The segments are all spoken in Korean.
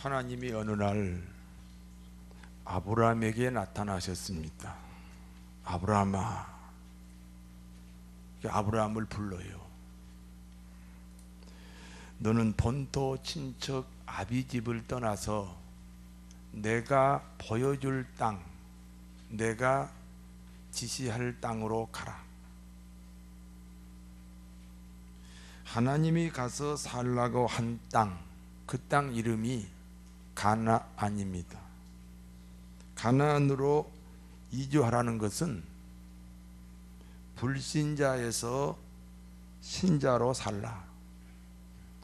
하나님이 어느 날 아브라함에게 나타나셨습니다. 아브라함아, 아브라함을 불러요. 너는 본토 친척 아비집을 떠나서 내가 보여줄 땅, 내가 지시할 땅으로 가라. 하나님이 가서 살라고 한 땅, 그 땅 이름이 가나안입니다. 가나안으로 이주하라는 것은 불신자에서 신자로 살라.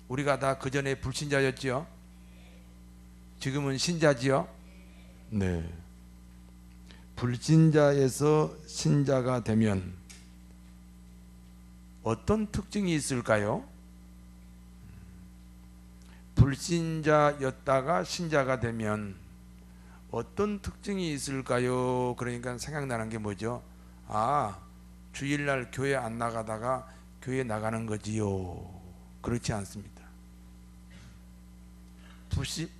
우리가 다 그 전에 불신자였지요? 지금은 신자지요? 네. 불신자에서 신자가 되면 어떤 특징이 있을까요? 불신자였다가 신자가 되면 어떤 특징이 있을까요? 그러니까 생각나는 게 뭐죠? 아, 주일날 교회 안 나가다가 교회 나가는 거지요. 그렇지 않습니다.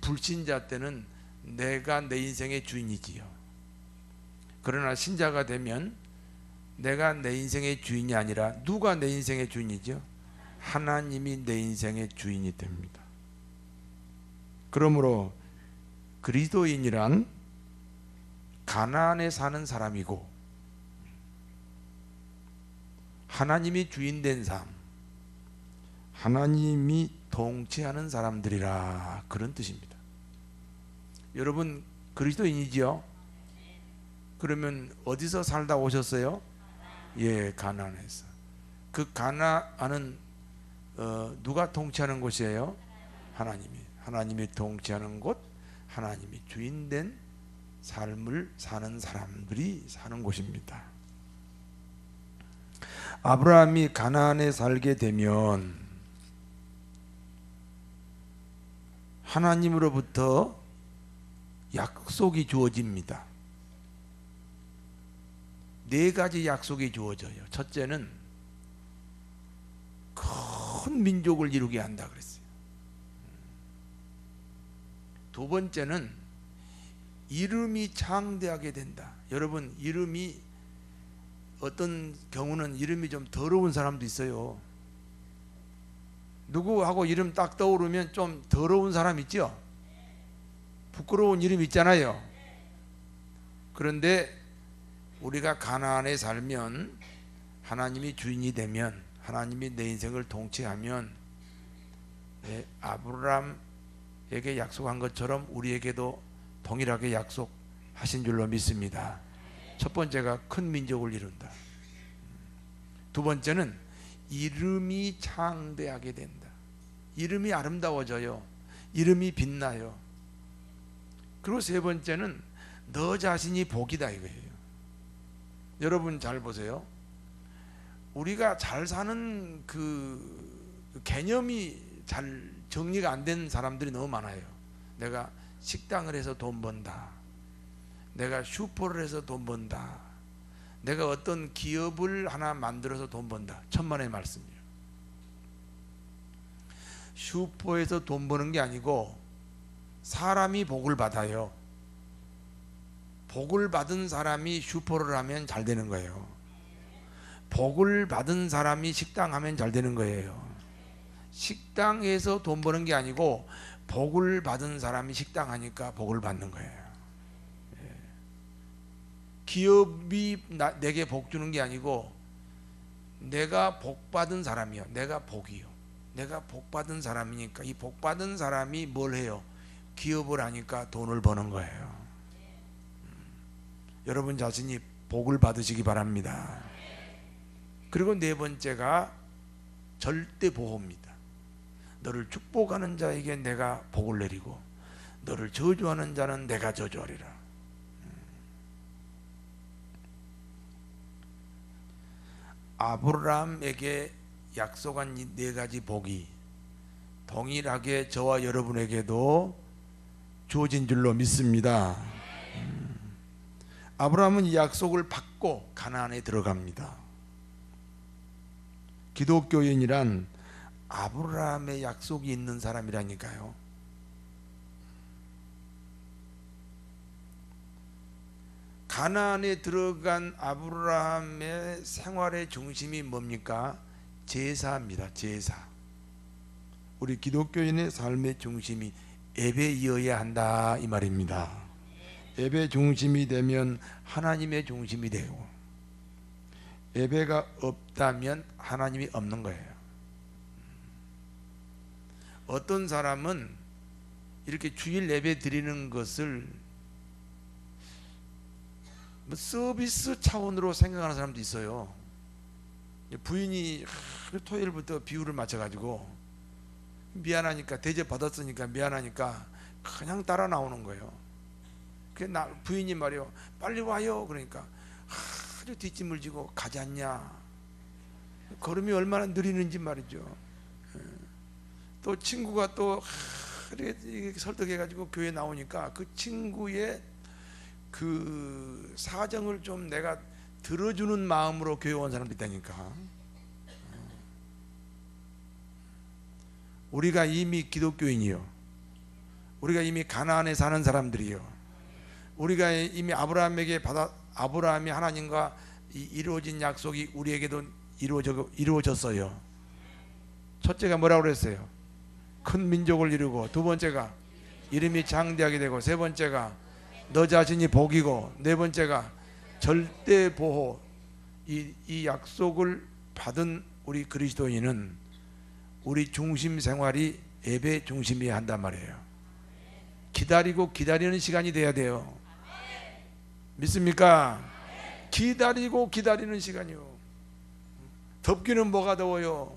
불신자 때는 내가 내 인생의 주인이지요. 그러나 신자가 되면 내가 내 인생의 주인이 아니라 누가 내 인생의 주인이죠? 하나님이 내 인생의 주인이 됩니다. 그러므로 그리스도인이란 가나안에 사는 사람이고 하나님이 주인된 삶, 하나님이 통치하는 사람들이라, 그런 뜻입니다. 여러분 그리스도인이지요? 그러면 어디서 살다 오셨어요? 예, 가나안에서. 그 가나안은 누가 통치하는 곳이에요? 하나님이 통치하는 곳, 하나님이 주인된 삶을 사는 사람들이 사는 곳입니다. 아브라함이 가나안에 살게 되면 하나님으로부터 약속이 주어집니다. 네 가지 약속이 주어져요. 첫째는 큰 민족을 이루게 한다 그랬어요. 두 번째는 이름이 창대하게 된다. 여러분, 이름이 어떤 경우는 이름이 좀 더러운 사람도 있어요. 누구하고 이름 딱 떠오르면 좀 더러운 사람 있죠? 부끄러운 이름 있잖아요. 그런데 우리가 가나안에 살면, 하나님이 주인이 되면, 하나님이 내 인생을 통치하면 아브라함에게 약속한 것처럼 우리에게도 동일하게 약속하신 줄로 믿습니다. 첫 번째가 큰 민족을 이룬다. 두 번째는 이름이 창대하게 된다. 이름이 아름다워져요. 이름이 빛나요. 그리고 세 번째는 너 자신이 복이다 이거예요. 여러분 잘 보세요. 우리가 잘 사는 그 개념이 잘 정리가 안 된 사람들이 너무 많아요. 내가 식당을 해서 돈 번다. 내가 슈퍼를 해서 돈 번다. 내가 어떤 기업을 하나 만들어서 돈 번다. 천만의 말씀이에요. 슈퍼에서 돈 버는 게 아니고 사람이 복을 받아요. 복을 받은 사람이 슈퍼를 하면 잘 되는 거예요. 복을 받은 사람이 식당 하면 잘 되는 거예요. 식당에서 돈 버는 게 아니고 복을 받은 사람이 식당 하니까 복을 받는 거예요. 기업이 내게 복 주는 게 아니고 내가 복 받은 사람이요. 내가 복이요. 내가 복 받은 사람이니까 이 복 받은 사람이 뭘 해요? 기업을 하니까 돈을 버는 거예요. 여러분 자신이 복을 받으시기 바랍니다. 그리고 네 번째가 절대 보호입니다. 너를 축복하는 자에게 내가 복을 내리고 너를 저주하는 자는 내가 저주하리라. 아브라함에게 약속한 이 네 가지 복이 동일하게 저와 여러분에게도 주어진 줄로 믿습니다. 아브라함은 이 약속을 받고 가나안에 들어갑니다. 기독교인이란 아브라함의 약속이 있는 사람이라니까요. 가나안에 들어간 아브라함의 생활의 중심이 뭡니까? 제사입니다. 제사. 우리 기독교인의 삶의 중심이 예배이어야 한다 이 말입니다. 예배 중심이 되면 하나님의 중심이 되고, 예배가 없다면 하나님이 없는 거예요. 어떤 사람은 이렇게 주일 예배 드리는 것을 뭐 서비스 차원으로 생각하는 사람도 있어요. 부인이 토요일부터 비율을 맞춰가지고 미안하니까, 대접 받았으니까 미안하니까 그냥 따라 나오는 거예요. 부인이 말이요, 빨리 와요. 그러니까 아주 뒷짐을 지고 가지 않냐. 걸음이 얼마나 느리는지 말이죠. 또 친구가 또 이렇게 설득해가지고 교회 나오니까 그 친구의 그 사정을 좀 내가 들어주는 마음으로 교회 온 사람도 있다니까. 우리가 이미 기독교인이요, 우리가 이미 가나안에 사는 사람들이요, 우리가 이미 아브라함이 하나님과 이루어진 약속이 우리에게도 이루어졌어요. 첫째가 뭐라고 그랬어요? 큰 민족을 이루고, 두 번째가 이름이 장대하게 되고, 세 번째가 너 자신이 복이고, 네 번째가 절대 보호. 이 약속을 받은 우리 그리스도인은 우리 중심 생활이 예배 중심이어야 한단 말이에요. 기다리고 기다리는 시간이 돼야 돼요. 믿습니까? 기다리고 기다리는 시간이요. 덥기는 뭐가 더워요.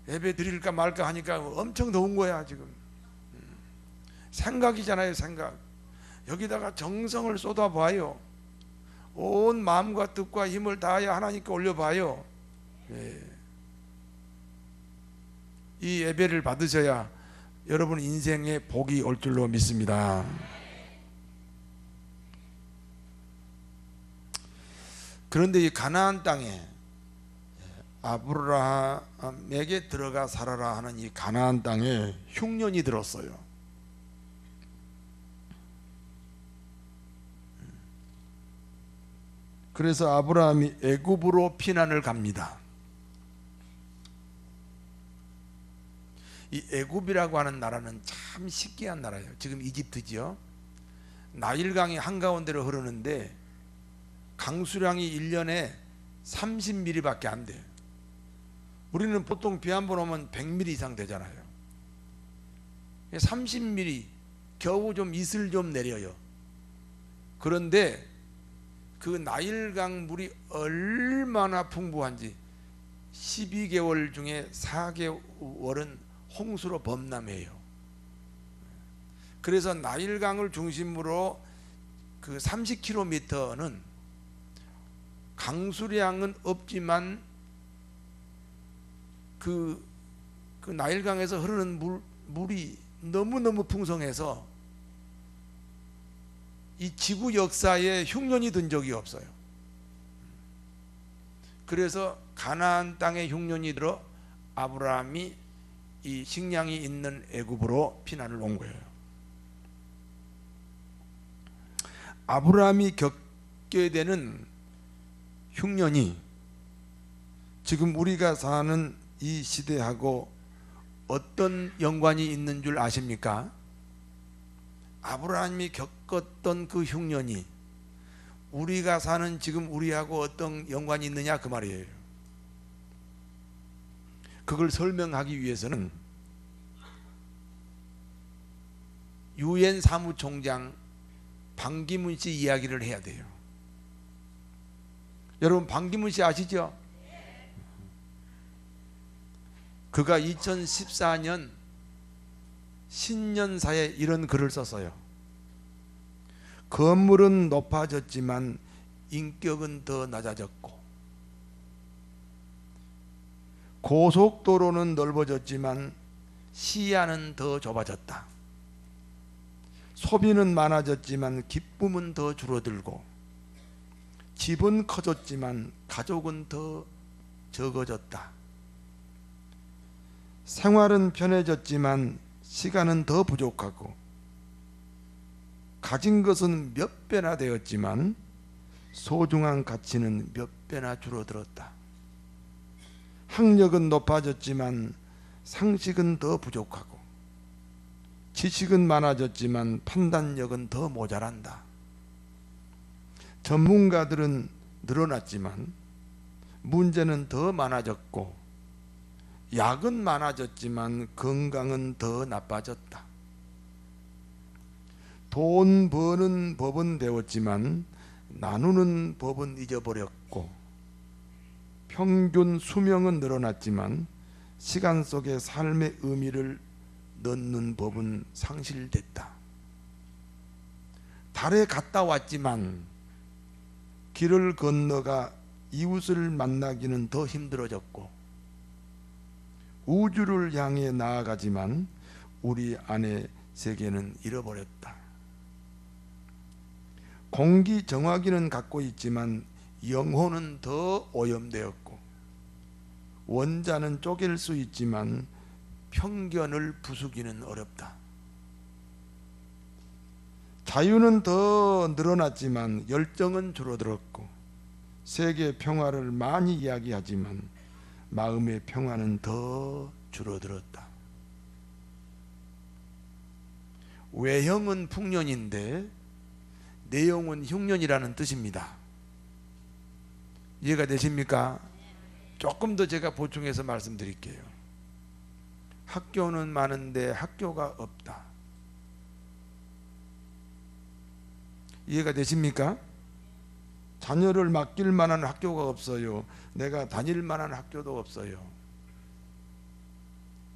예배 드릴까 말까 하니까 엄청 더운 거야 지금. 생각이잖아요, 생각. 여기다가 정성을 쏟아봐요. 온 마음과 뜻과 힘을 다하여 하나님께 올려봐요. 이 예배를 받으셔야 여러분 인생에 복이 올 줄로 믿습니다. 그런데 이 가나안 땅에 아브라함에게 들어가 살아라 하는 이 가나안 땅에 흉년이 들었어요. 그래서 아브라함이 애굽으로 피난을 갑니다. 이 애굽이라고 하는 나라는 참 신기한 나라예요. 지금 이집트지요. 나일강이 한가운데로 흐르는데 강수량이 1년에 30mm밖에 안 돼요. 우리는 보통 비 한 번 오면 100mm 이상 되잖아요. 30mm, 겨우 좀 이슬 좀 내려요. 그런데 그 나일강 물이 얼마나 풍부한지 12개월 중에 4개월은 홍수로 범람해요. 그래서 나일강을 중심으로 그 30km는 강수량은 없지만 그 나일강에서 흐르는 물이 너무너무 풍성해서 이 지구 역사에 흉년이 든 적이 없어요. 그래서 가나안 땅에 흉년이 들어 아브라함이 이 식량이 있는 애굽으로 피난을 온 거예요. 아브라함이 겪게 되는 흉년이 지금 우리가 사는 이 시대하고 어떤 연관이 있는 줄 아십니까? 아브라함이 겪었던 그 흉년이 우리가 사는 지금 우리하고 어떤 연관이 있느냐 그 말이에요. 그걸 설명하기 위해서는 유엔 사무총장 반기문 씨 이야기를 해야 돼요. 여러분 반기문 씨 아시죠? 그가 2014년 신년사에 이런 글을 썼어요. 건물은 높아졌지만 인격은 더 낮아졌고, 고속도로는 넓어졌지만 시야는 더 좁아졌다. 소비는 많아졌지만 기쁨은 더 줄어들고, 집은 커졌지만 가족은 더 적어졌다. 생활은 편해졌지만 시간은 더 부족하고, 가진 것은 몇 배나 되었지만 소중한 가치는 몇 배나 줄어들었다. 학력은 높아졌지만 상식은 더 부족하고, 지식은 많아졌지만 판단력은 더 모자란다. 전문가들은 늘어났지만 문제는 더 많아졌고, 약은 많아졌지만 건강은 더 나빠졌다. 돈 버는 법은 배웠지만 나누는 법은 잊어버렸고, 평균 수명은 늘어났지만 시간 속에 삶의 의미를 넣는 법은 상실됐다. 달에 갔다 왔지만 길을 건너가 이웃을 만나기는 더 힘들어졌고, 우주를 향해 나아가지만 우리 안의 세계는 잃어버렸다. 공기 정화기는 갖고 있지만 영혼은 더 오염되었고, 원자는 쪼갤 수 있지만 편견을 부수기는 어렵다. 자유는 더 늘어났지만 열정은 줄어들었고, 세계 평화를 많이 이야기하지만 마음의 평화는 더 줄어들었다. 외형은 풍년인데 내용은 흉년이라는 뜻입니다. 이해가 되십니까? 조금 더 제가 보충해서 말씀드릴게요. 학교는 많은데 학교가 없다. 이해가 되십니까? 자녀를 맡길 만한 학교가 없어요. 내가 다닐 만한 학교도 없어요.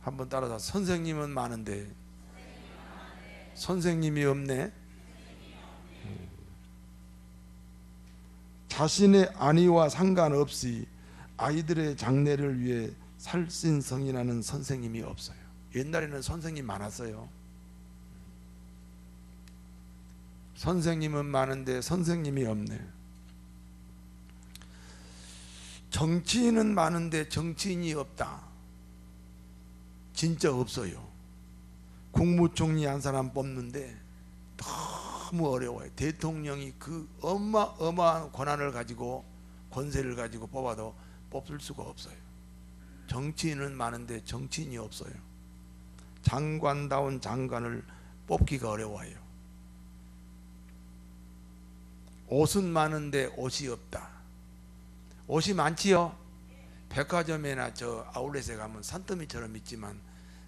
한번 따라서, 선생님은 많은데 선생님이 없네. 자신의 안위와 상관없이 아이들의 장래를 위해 살신성인하는 선생님이 없어요. 옛날에는 선생님 많았어요. 선생님은 많은데 선생님이 없네. 정치인은 많은데 정치인이 없다. 진짜 없어요. 국무총리 한 사람 뽑는데 너무 어려워요. 대통령이 그 어마어마한 권한을 가지고, 권세를 가지고 뽑아도 뽑을 수가 없어요. 정치인은 많은데 정치인이 없어요. 장관다운 장관을 뽑기가 어려워요. 옷은 많은데 옷이 없다. 옷이 많지요? 백화점이나 저 아울렛에 가면 산더미처럼 있지만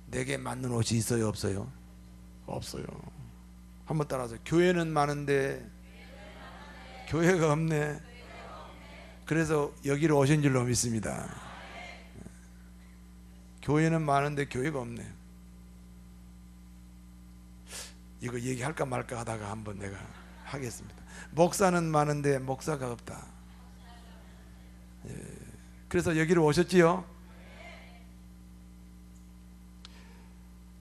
내게 맞는 옷이 있어요, 없어요? 없어요. 한번 따라서, 교회는 많은데 교회가 없네. 그래서 여기로 오신 줄로 믿습니다. 교회는 많은데 교회가 없네. 이거 얘기할까 말까 하다가 한번 내가 하겠습니다. 목사는 많은데 목사가 없다. 그래서 여기로 오셨지요?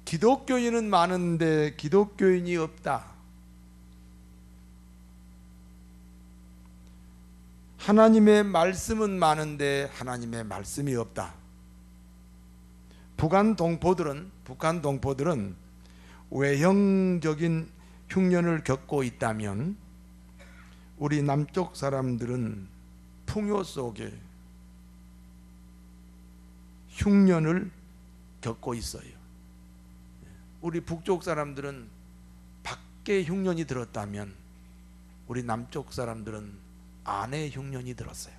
기독교인은 많은데 기독교인이 없다. 하나님의 말씀은 많은데 하나님의 말씀이 없다. 북한 동포들은 외형적인 흉년을 겪고 있다면 우리 남쪽 사람들은 풍요 속에 흉년을 겪고 있어요. 우리 북쪽 사람들은 밖에 흉년이 들었다면 우리 남쪽 사람들은 안에 흉년이 들었어요.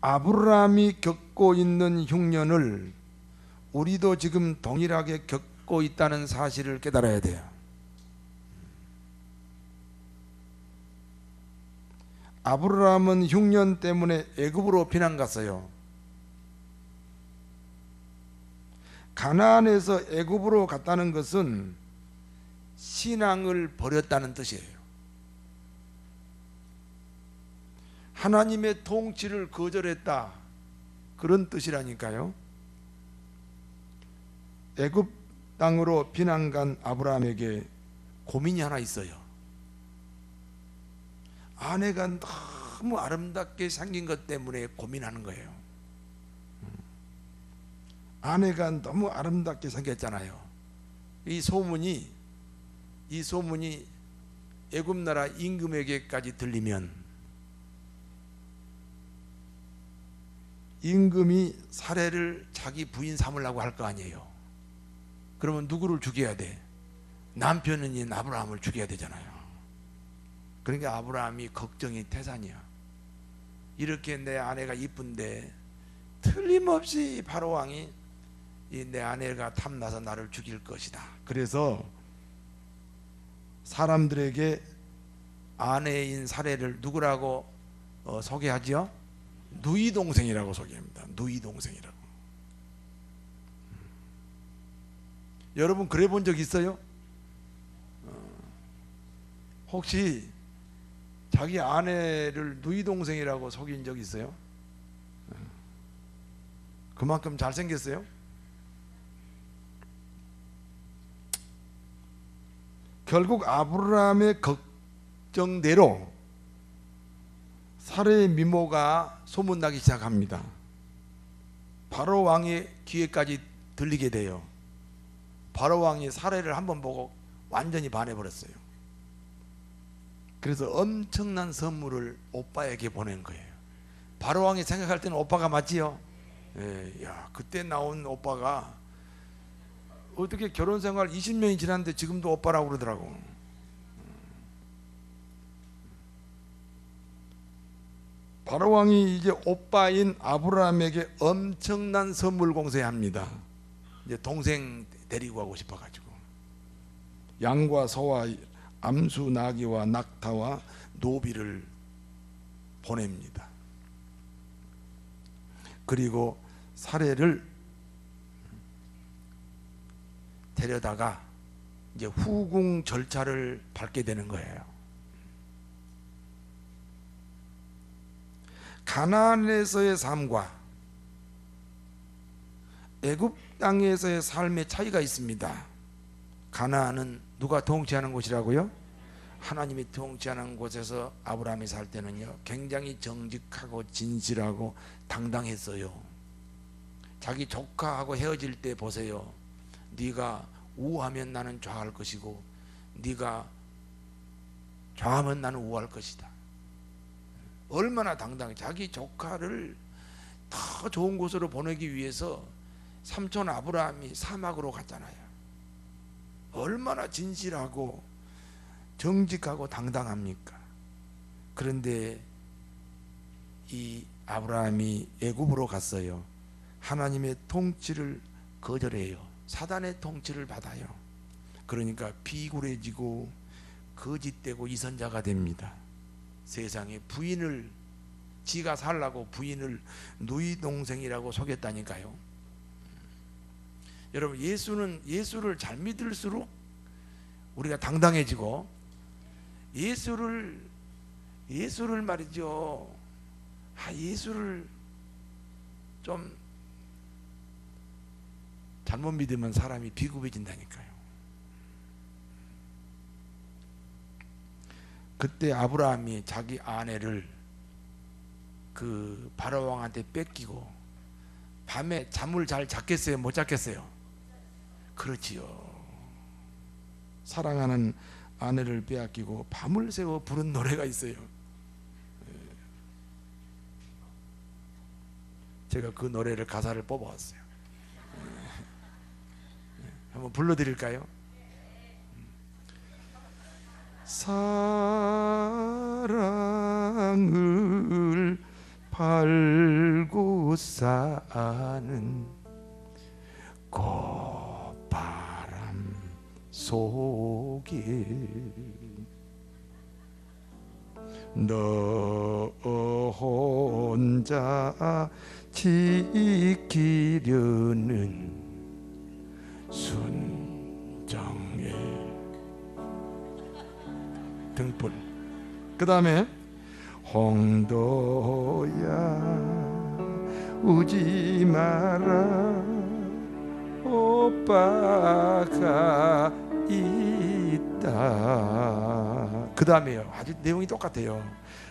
아브라함이 겪고 있는 흉년을 우리도 지금 동일하게 겪고 있다는 사실을 깨달아야 돼요. 아브라함은 흉년 때문에 애굽으로 피난 갔어요. 가나안에서 애굽으로 갔다는 것은 신앙을 버렸다는 뜻이에요. 하나님의 통치를 거절했다, 그런 뜻이라니까요. 애굽 땅으로 피난 간 아브라함에게 고민이 하나 있어요. 아내가 너무 아름답게 생긴 것 때문에 고민하는 거예요. 아내가 너무 아름답게 생겼잖아요. 이 소문이 애굽 나라 임금에게까지 들리면 임금이 사례를 자기 부인 삼으려고 할 거 아니에요. 그러면 누구를 죽여야 돼? 남편인 아브라함을 죽여야 되잖아요. 그러니까 아브라함이 걱정이 태산이야. 이렇게 내 아내가 이쁜데 틀림없이 바로 왕이 내 아내가 탐나서 나를 죽일 것이다. 그래서 사람들에게 아내인 사례를 누구라고 소개하지요? 누이 동생이라고 소개합니다. 누이 동생이라고. 여러분 그래 본 적 있어요? 혹시 자기 아내를 누이 동생이라고 속인 적 있어요? 그만큼 잘생겼어요? 결국 아브라함의 걱정대로 사례의 미모가 소문나기 시작합니다. 바로 왕의 귀에까지 들리게 돼요. 바로 왕이 사례를 한번 보고 완전히 반해버렸어요. 그래서 엄청난 선물을 오빠에게 보낸 거예요. 바로 왕이 생각할 때는 오빠가 맞지요? 예, 야, 그때 나온 오빠가 어떻게 결혼 생활 20년이 지났는데 지금도 오빠라고 그러더라고. 바로 왕이 이제 오빠인 아브라함에게 엄청난 선물 공세합니다. 이제 동생 데리고 가고 싶어가지고 양과 소와 암수 나귀와 낙타와 노비를 보냅니다. 그리고 사례를 데려다가 이제 후궁 절차를 밟게 되는 거예요. 가나안에서의 삶과 애굽 땅에서의 삶의 차이가 있습니다. 가나안은 누가 통치하는 곳이라고요? 하나님이 통치하는 곳에서 아브라함이 살 때는요, 굉장히 정직하고 진실하고 당당했어요. 자기 조카하고 헤어질 때 보세요. 네가 우하면 나는 좌할 것이고 네가 좌하면 나는 우할 것이다. 얼마나 당당해. 자기 조카를 더 좋은 곳으로 보내기 위해서 삼촌 아브라함이 사막으로 갔잖아요. 얼마나 진실하고 정직하고 당당합니까? 그런데 이 아브라함이 애굽으로 갔어요. 하나님의 통치를 거절해요. 사단의 통치를 받아요. 그러니까 비굴해지고 거짓되고 이선자가 됩니다. 세상에 부인을, 지가 살라고 부인을 누이 동생이라고 속였다니까요. 여러분, 예수를 잘 믿을수록 우리가 당당해지고, 예수를 말이죠, 예수를 좀 잘못 믿으면 사람이 비굽해진다니까요. 그때 아브라함이 자기 아내를 그 바로 왕한테 뺏기고 밤에 잠을 잘 잤겠어요? 못 잤겠어요? 그렇지요. 사랑하는 아내를 빼앗기고 밤을 새워 부른 노래가 있어요. 제가 그 노래를 가사를 뽑아왔어요. 한번 불러드릴까요? 사랑을 팔고 사는 꽃바람 속에 너 혼자 지키려는 순정의 등불. 그 다음에 홍도야 우지 마라 오빠가 있다. 그 다음에요, 아주 내용이 똑같아요.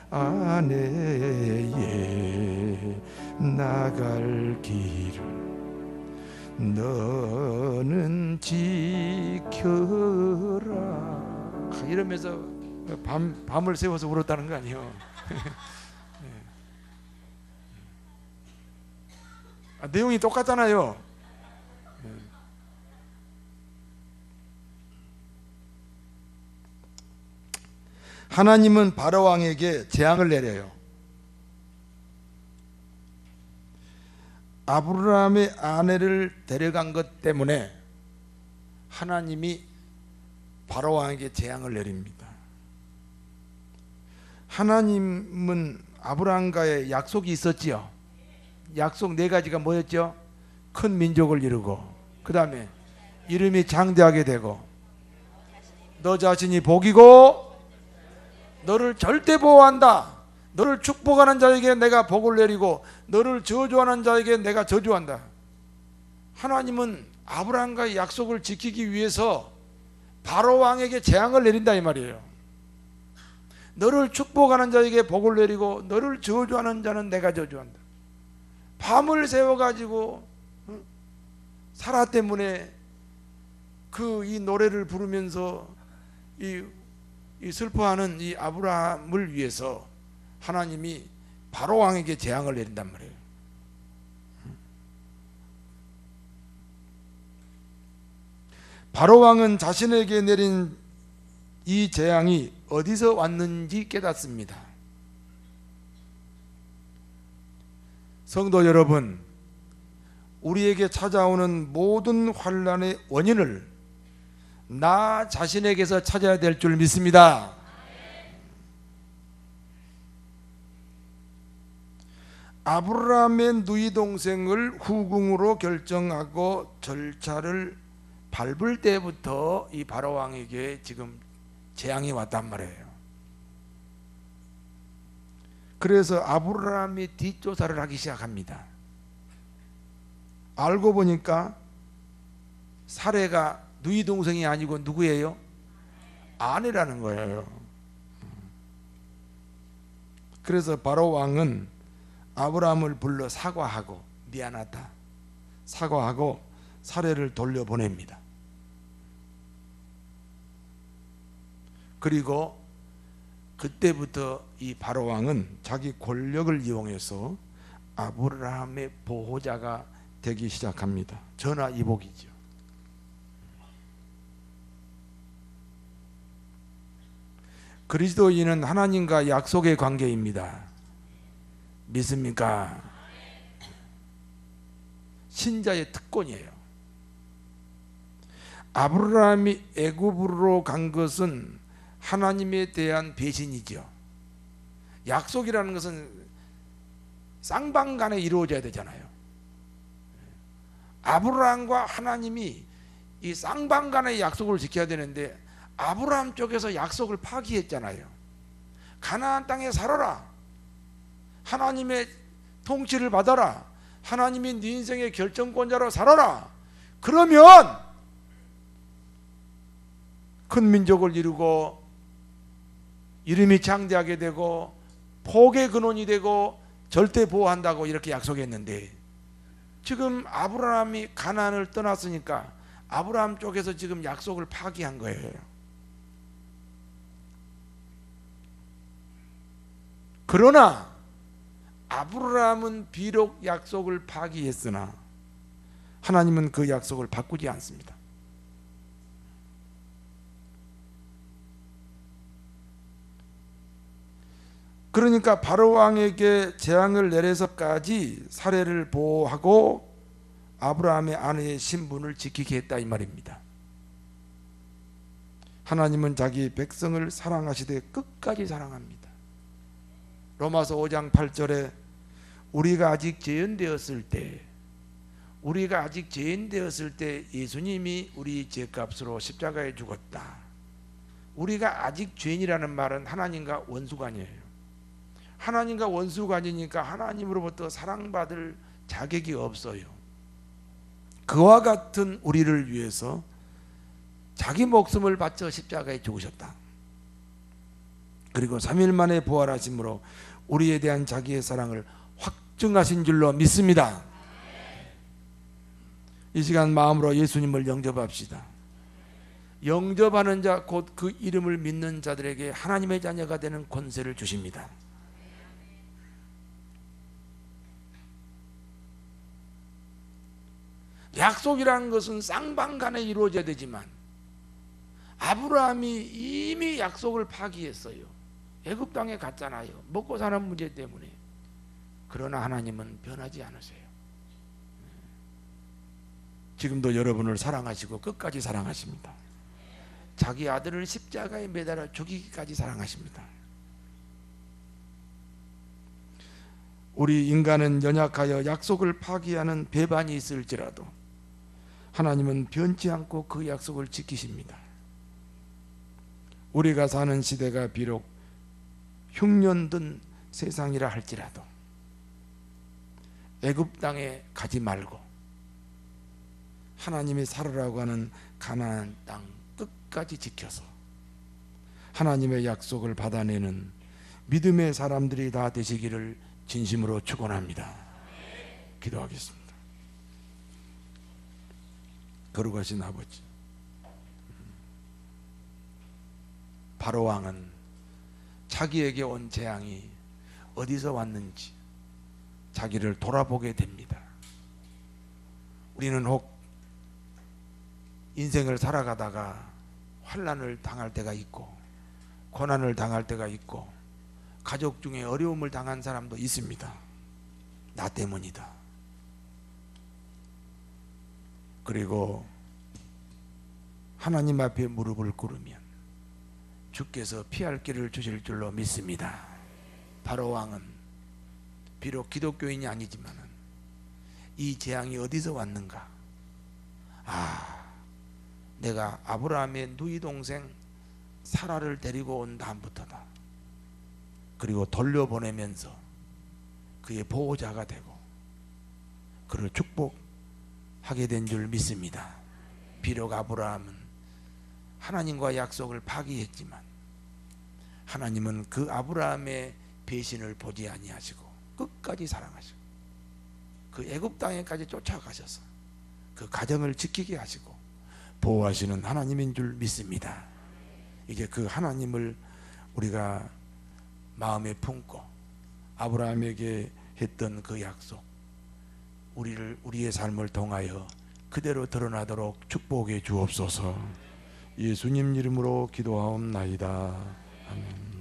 아내의 나갈 길을 너는 지켜라 이러면서 밤을 새워서 울었다는 거 아니에요. 내용이 똑같잖아요. 하나님은 바로 왕에게 재앙을 내려요. 아브라함의 아내를 데려간 것 때문에 하나님이 바로 왕에게 재앙을 내립니다. 하나님은 아브라함과의 약속이 있었지요. 약속 4가지가 뭐였죠? 큰 민족을 이루고, 그 다음에 이름이 장대하게 되고, 너 자신이 복이고 너를 절대 보호한다. 너를 축복하는 자에게 내가 복을 내리고 너를 저주하는 자에게 내가 저주한다. 하나님은 아브라함과의 약속을 지키기 위해서 바로 왕에게 재앙을 내린다 이 말이에요. 너를 축복하는 자에게 복을 내리고 너를 저주하는 자는 내가 저주한다. 밤을 새워가지고 사라 때문에 이 노래를 부르면서 이 슬퍼하는 이 아브라함을 위해서 하나님이 바로 왕에게 재앙을 내린단 말이에요. 바로 왕은 자신에게 내린 이 재앙이 어디서 왔는지 깨닫습니다. 성도 여러분, 우리에게 찾아오는 모든 환난의 원인을 나 자신에게서 찾아야 될 줄 믿습니다. 아브라함의 누이 동생을 후궁으로 결정하고 절차를 밟을 때부터 이 바로 왕에게 지금 재앙이 왔단 말이에요. 그래서 아브라함이 뒷조사를 하기 시작합니다. 알고 보니까 사레가 누이 동생이 아니고 누구예요? 아내라는 거예요. 그래서 바로 왕은 아브라함을 불러 사과하고 미안하다 사과하고 사례를 돌려보냅니다. 그리고 그때부터 이 바로 왕은 자기 권력을 이용해서 아브라함의 보호자가 되기 시작합니다. 전화위복이죠. 그리스도인은 하나님과 약속의 관계입니다. 믿습니까? 신자의 특권이에요. 아브라함이 애굽으로 간 것은 하나님에 대한 배신이죠. 약속이라는 것은 쌍방간에 이루어져야 되잖아요. 아브라함과 하나님이 이 쌍방간의 약속을 지켜야 되는데 아브라함 쪽에서 약속을 파기했잖아요. 가나안 땅에 살아라. 하나님의 통치를 받아라. 하나님이 네 인생의 결정권자로 살아라. 그러면 큰 민족을 이루고 이름이 장대하게 되고 복의 근원이 되고 절대 보호한다고 이렇게 약속했는데 지금 아브라함이 가나안을 떠났으니까 아브라함 쪽에서 지금 약속을 파기한 거예요. 그러나 아브라함은 비록 약속을 파기했으나 하나님은 그 약속을 바꾸지 않습니다. 그러니까 바로 왕에게 재앙을 내려서까지 사례를 보호하고 아브라함의 아내의 신분을 지키게 했다 이 말입니다. 하나님은 자기 백성을 사랑하시되 끝까지 사랑합니다. 로마서 5장 8절에 우리가 아직 죄인되었을 때 예수님이 우리 죄값으로 십자가에 죽었다. 우리가 아직 죄인이라는 말은 하나님과 원수관이에요. 하나님과 원수관이니까 하나님으로부터 사랑받을 자격이 없어요. 그와 같은 우리를 위해서 자기 목숨을 바쳐 십자가에 죽으셨다. 그리고 3일 만에 부활하심으로 우리에 대한 자기의 사랑을 확증하신 줄로 믿습니다. 이 시간 마음으로 예수님을 영접합시다. 영접하는 자, 곧 그 이름을 믿는 자들에게 하나님의 자녀가 되는 권세를 주십니다. 약속이라는 것은 쌍방간에 이루어져야 되지만 아브라함이 이미 약속을 파기했어요. 애굽 땅에 갔잖아요. 먹고 사는 문제 때문에. 그러나 하나님은 변하지 않으세요. 지금도 여러분을 사랑하시고 끝까지 사랑하십니다. 자기 아들을 십자가에 매달아 죽이기까지 사랑하십니다. 우리 인간은 연약하여 약속을 파기하는 배반이 있을지라도 하나님은 변치 않고 그 약속을 지키십니다. 우리가 사는 시대가 비록 흉년든 세상이라 할지라도 애굽 땅에 가지 말고 하나님이 살으라고 하는 가나안 땅 끝까지 지켜서 하나님의 약속을 받아내는 믿음의 사람들이 다 되시기를 진심으로 축원합니다. 기도하겠습니다. 거룩하신 아버지, 바로 왕은 자기에게 온 재앙이 어디서 왔는지 자기를 돌아보게 됩니다. 우리는 혹 인생을 살아가다가 환난을 당할 때가 있고 고난을 당할 때가 있고 가족 중에 어려움을 당한 사람도 있습니다. 나 때문이다. 그리고 하나님 앞에 무릎을 꿇으면 주께서 피할 길을 주실 줄로 믿습니다. 바로 왕은 비록 기독교인이 아니지만 이 재앙이 어디서 왔는가? 내가 아브라함의 누이 동생 사라를 데리고 온 다음부터다. 그리고 돌려보내면서 그의 보호자가 되고 그를 축복하게 된 줄 믿습니다. 비록 아브라함은 하나님과 약속을 파기했지만 하나님은 그 아브라함의 배신을 보지 아니하시고 끝까지 사랑하시고 그 애굽 땅에까지 쫓아가셔서 그 가정을 지키게 하시고 보호하시는 하나님인 줄 믿습니다. 이제 그 하나님을 우리가 마음에 품고 아브라함에게 했던 그 약속, 우리의 삶을 통하여 그대로 드러나도록 축복해 주옵소서. 예수님 이름으로 기도하옵나이다. 아멘.